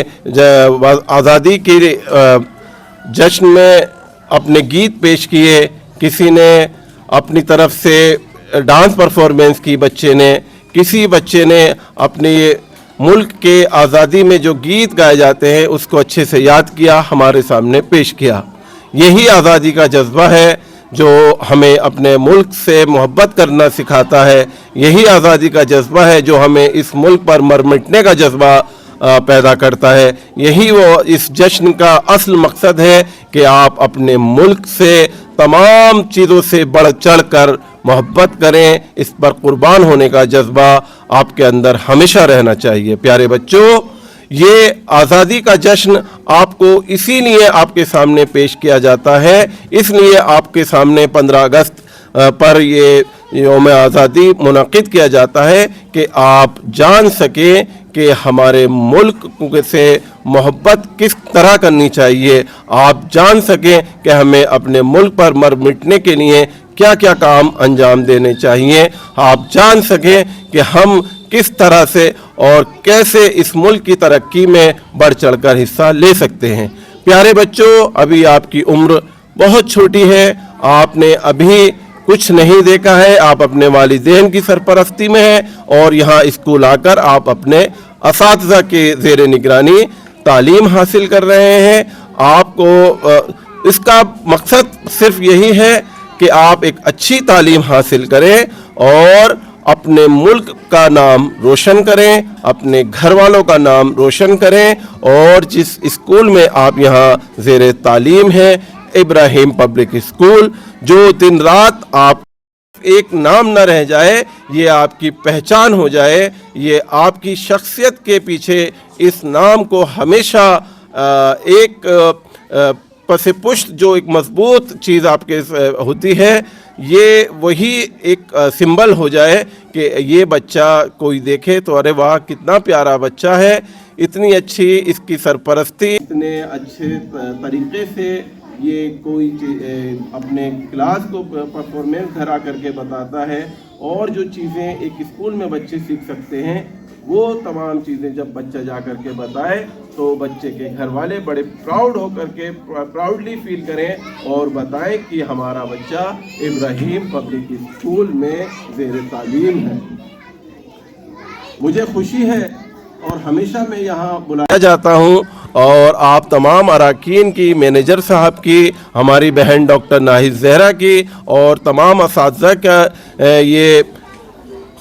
आज़ादी के जश्न में अपने गीत पेश किए, किसी ने अपनी तरफ से डांस परफॉर्मेंस की बच्चे ने, किसी बच्चे ने अपने मुल्क के आज़ादी में जो गीत गाए जाते हैं उसको अच्छे से याद किया, हमारे सामने पेश किया। यही आज़ादी का जज्बा है जो हमें अपने मुल्क से मोहब्बत करना सिखाता है। यही आज़ादी का जज्बा है जो हमें इस मुल्क पर मर मिटने का जज्बा पैदा करता है। यही वो इस जश्न का असल मकसद है कि आप अपने मुल्क से तमाम चीज़ों से बढ़ चढ़ कर मोहब्बत करें, इस पर कुर्बान होने का जज्बा आपके अंदर हमेशा रहना चाहिए। प्यारे बच्चों, ये आज़ादी का जश्न आपको इसीलिए आपके सामने पेश किया जाता है, इसलिए आपके सामने 15 अगस्त पर ये यौम आज़ादी मुनक़िद किया जाता है कि आप जान सकें कि हमारे मुल्क से मोहब्बत किस तरह करनी चाहिए, आप जान सकें कि हमें अपने मुल्क पर मर मिटने के लिए क्या क्या काम अंजाम देने चाहिए, आप जान सकें कि हम किस तरह से और कैसे इस मुल्क की तरक्की में बढ़ चढ़कर हिस्सा ले सकते हैं। प्यारे बच्चों, अभी आपकी उम्र बहुत छोटी है, आपने अभी कुछ नहीं देखा है, आप अपने वालिदैन की सरपरस्ती में हैं और यहाँ स्कूल आकर आप अपने असातिज़ा के ज़ेरे निगरानी तालीम हासिल कर रहे हैं। आपको इसका मकसद सिर्फ यही है कि आप एक अच्छी तालीम हासिल करें और अपने मुल्क का नाम रोशन करें, अपने घर वालों का नाम रोशन करें। और जिस स्कूल में आप यहाँ ज़ेरे तालीम है, इब्राहिम पब्लिक स्कूल, जो दिन रात आप एक नाम न रह जाए, ये आपकी पहचान हो जाए, ये आपकी शख्सियत के पीछे इस नाम को हमेशा एक पसे पुष्ट जो एक मजबूत चीज़ आपके होती है, ये वही एक सिंबल हो जाए कि ये बच्चा कोई देखे तो अरे वाह कितना प्यारा बच्चा है, इतनी अच्छी इसकी सरपरस्ती, इतने अच्छे तरीके से ये कोई अपने क्लास को परफॉर्मेंस करा करके बताता है। और जो चीज़ें एक स्कूल में बच्चे सीख सकते हैं, वो तमाम चीज़ें जब बच्चा जा कर के बताए तो बच्चे के घर वाले बड़े प्राउड होकर के प्राउडली फील करें और बताएं कि हमारा बच्चा इब्राहिम पब्लिक स्कूल में ज़ेरे तालीम है। मुझे खुशी है और हमेशा मैं यहाँ बुलाया जाता हूँ और आप तमाम अराकीन की, मैनेजर साहब की, हमारी बहन डॉक्टर नाहिद ज़हरा की और तमाम असातिज़ा का ये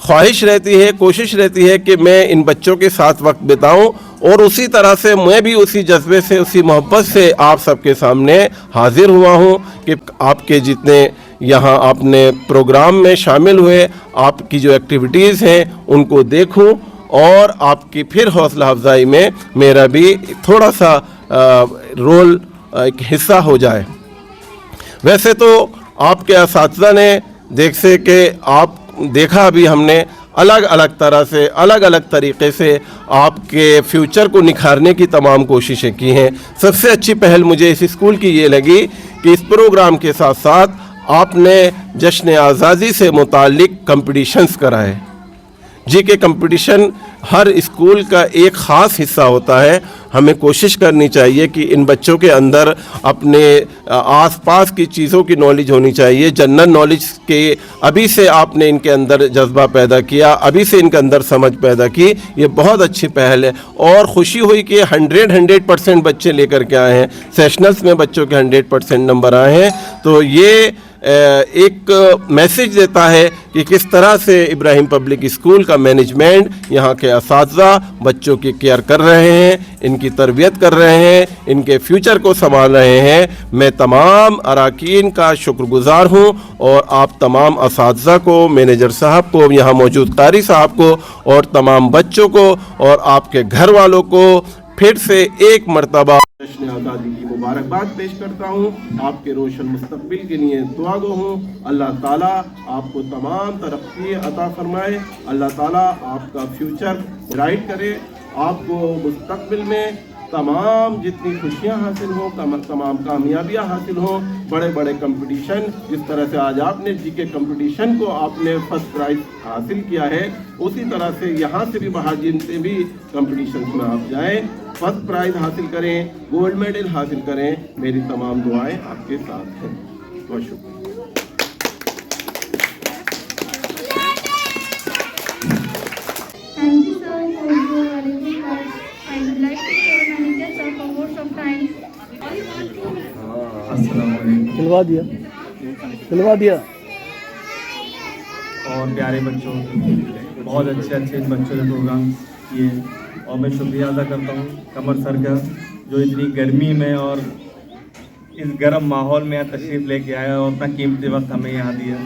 ख्वाहिश रहती है, कोशिश रहती है कि मैं इन बच्चों के साथ वक्त बिताऊं और उसी तरह से मैं भी उसी जज्बे से, उसी मोहब्बत से आप सबके सामने हाजिर हुआ हूं कि आपके जितने यहाँ आपने प्रोग्राम में शामिल हुए, आपकी जो एक्टिविटीज़ हैं उनको देखूं और आपकी फिर हौसला अफजाई में मेरा भी थोड़ा सा रोल एक हिस्सा हो जाए। वैसे तो आपके असातिज़ा ने देख से कि आप देखा, अभी हमने अलग अलग तरह से, अलग अलग तरीक़े से आपके फ्यूचर को निखारने की तमाम कोशिशें की हैं। सबसे अच्छी पहल मुझे इस स्कूल की ये लगी कि इस प्रोग्राम के साथ साथ आपने जश्न आज़ादी से मुताल्लिक कंपटीशंस कराए। जीके कंपटीशन हर स्कूल का एक ख़ास हिस्सा होता है। हमें कोशिश करनी चाहिए कि इन बच्चों के अंदर अपने आसपास की चीज़ों की नॉलेज होनी चाहिए। जनरल नॉलेज के अभी से आपने इनके अंदर जज्बा पैदा किया, अभी से इनके अंदर समझ पैदा की, ये बहुत अच्छी पहल है। और खुशी हुई कि 100% बच्चे लेकर के आए हैं। सेशनल्स में बच्चों के 100% नंबर आए हैं। तो ये एक मैसेज देता है कि किस तरह से इब्राहिम पब्लिक स्कूल का मैनेजमेंट, यहाँ के असातिज़ा बच्चों की केयर कर रहे हैं, इनकी तरबियत कर रहे हैं, इनके फ्यूचर को संभाल रहे हैं। मैं तमाम अराकीन का शुक्रगुज़ार हूँ और आप तमाम असातिज़ा को, मैनेजर साहब को, यहाँ मौजूद कारी साहब को और तमाम बच्चों को और आपके घर वालों को फिर से एक मरतबा जश्न आज़ादी की मुबारकबाद पेश करता हूँ। आपके रोशन मुस्तकबिल के लिए दुआ गो हूँ। अल्लाह ताला आपको तमाम तरक्की अता फरमाए, अल्लाह ताला आपका फ्यूचर ब्राइट करे, आपको मुस्तकबिल में तमाम जितनी खुशियाँ हासिल हों, तमाम कामयाबियाँ हासिल हों। बड़े बड़े कंपटीशन, जिस तरह से आज आपने जीके कंपटीशन को आपने फर्स्ट प्राइज़ हासिल किया है, उसी तरह से यहाँ से भी बाहर जिनसे भी कंपटीशन में आप जाएँ, फर्स्ट प्राइज़ हासिल करें, गोल्ड मेडल हासिल करें। मेरी तमाम दुआएं आपके साथ हैं। बहुत शुक्रिया। Thank you, sir, for your valuable words. I would like to share manager sir for words of thanks. खिलवा दिया और प्यारे बच्चों, बहुत अच्छे इन बच्चों ने प्रोग्राम किए और मैं शुक्रिया अदा करता हूँ कमर सर का, जो इतनी गर्मी में और इस गर्म माहौल में तशरीफ़ लेके आया और अपना कीमती वक्त हमें यहाँ दिया।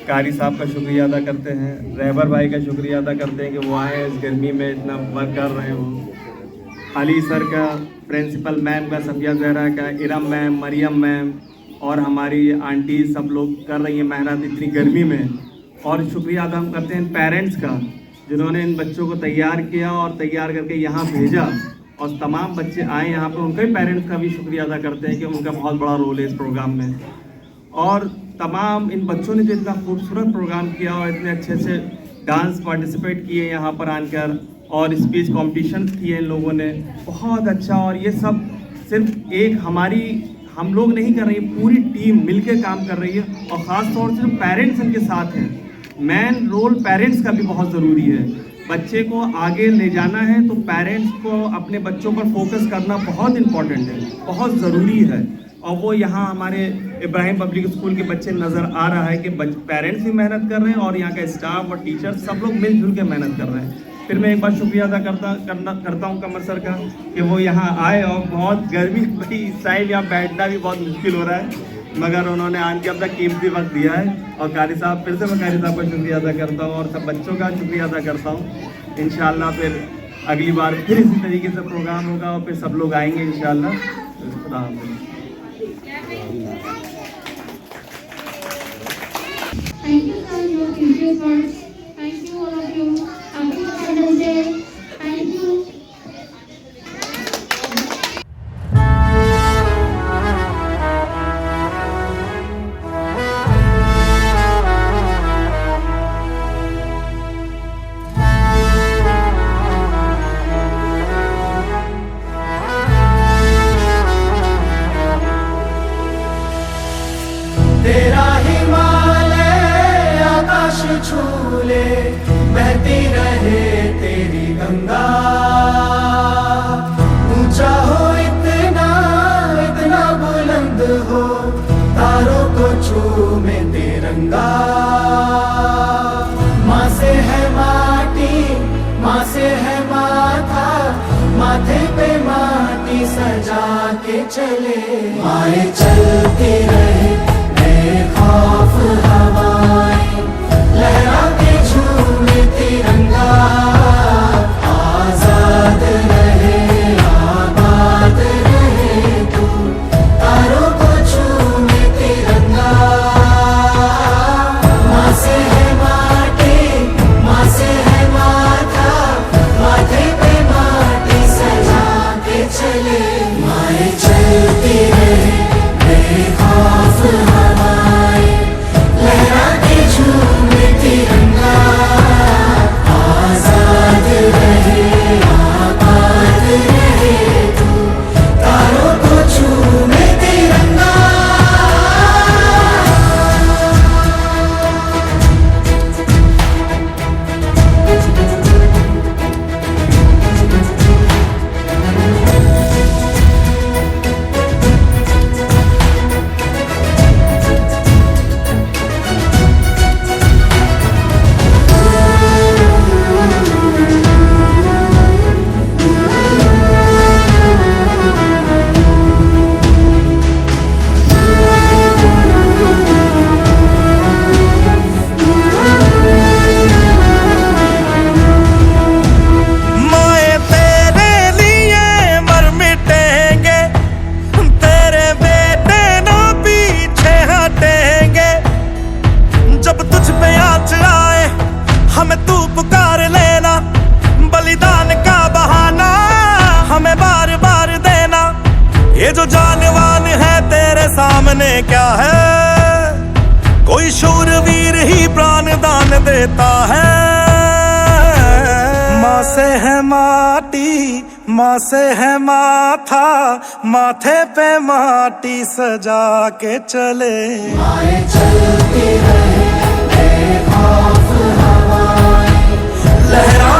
कारी साहब का शुक्रिया अदा करते हैं, रहबर भाई का शुक्रिया अदा करते हैं कि वो आए इस गर्मी में इतना वर्क कर रहे हैं। वो अली सर का, प्रिंसिपल मैम का, सफिया जहरा का, इरम मैम, मरियम मैम और हमारी आंटी सब लोग कर रही हैं मेहनत इतनी गर्मी में। और शुक्रिया अदा हम करते हैं पेरेंट्स का, जिन्होंने इन बच्चों को तैयार किया और तैयार करके यहाँ भेजा और तमाम बच्चे आए यहाँ पर। उनके पेरेंट्स का भी शुक्रिया अदा करते हैं कि उनका बहुत बड़ा रोल है इस प्रोग्राम में। और तमाम इन बच्चों ने जो इतना खूबसूरत प्रोग्राम किया और इतने अच्छे से डांस पार्टिसिपेट किए यहाँ पर आकर और स्पीच कॉम्पिटिशन किए इन लोगों ने, बहुत अच्छा। और ये सब सिर्फ एक हम लोग नहीं कर रहे हैं, पूरी टीम मिलकर काम कर रही है और ख़ास तौर से पेरेंट्स इनके साथ हैं। मेन रोल पेरेंट्स का भी बहुत ज़रूरी है। बच्चे को आगे ले जाना है तो पेरेंट्स को अपने बच्चों पर फोकस करना बहुत इम्पॉर्टेंट है, बहुत ज़रूरी है। और वो यहाँ हमारे इब्राहिम पब्लिक स्कूल के बच्चे नज़र आ रहा है कि पेरेंट्स भी मेहनत कर रहे हैं और यहाँ का स्टाफ और टीचर सब लोग मिलजुल के मेहनत कर रहे हैं। फिर मैं एक बार शुक्रिया अदा करता हूँ कमर सर का कि वो यहाँ आए और बहुत गर्मी भाई इस टाइम यहाँ बैठना भी बहुत मुश्किल हो रहा है, मगर उन्होंने आके अपना कीमती वक्त दिया है। और कारी साहब, फिर से मैं कारी साहब का शुक्रिया अदा करता हूँ और सब बच्चों का शुक्रिया अदा करता हूँ। इंशाल्लाह फिर अगली बार फिर इसी तरीके से प्रोग्राम होगा और फिर सब लोग आएंगे इंशाल्लाह। खुदा हाफ़िज़। Thank you, sir, your teachers words. Thank you, all of you. Happy Father's Day. Thank you. तेरा हिमालय आकाश छूले, बहती रहे तेरी गंगा। ऊंचा हो इतना इतना बुलंद हो, तारों को छूमे तिरंगा। माँ से है माटी, माँ से है माथा, माथे पे माटी सजा के चले। माए चलती रहे खौफ हवाएं, लहरा के झूमे तिरंगा। आजाद रहे आबाद रहे तू, तारों को झूमे तिरंगा। माँ से है माटी, माँ अपने क्या है, कोई शूरवीर ही प्राण दान देता है। माँ से है माटी, माँ से है माथा, माथे पे माटी सजा के चले। आए चलती रहे बेखौफ हवाएं, लहरा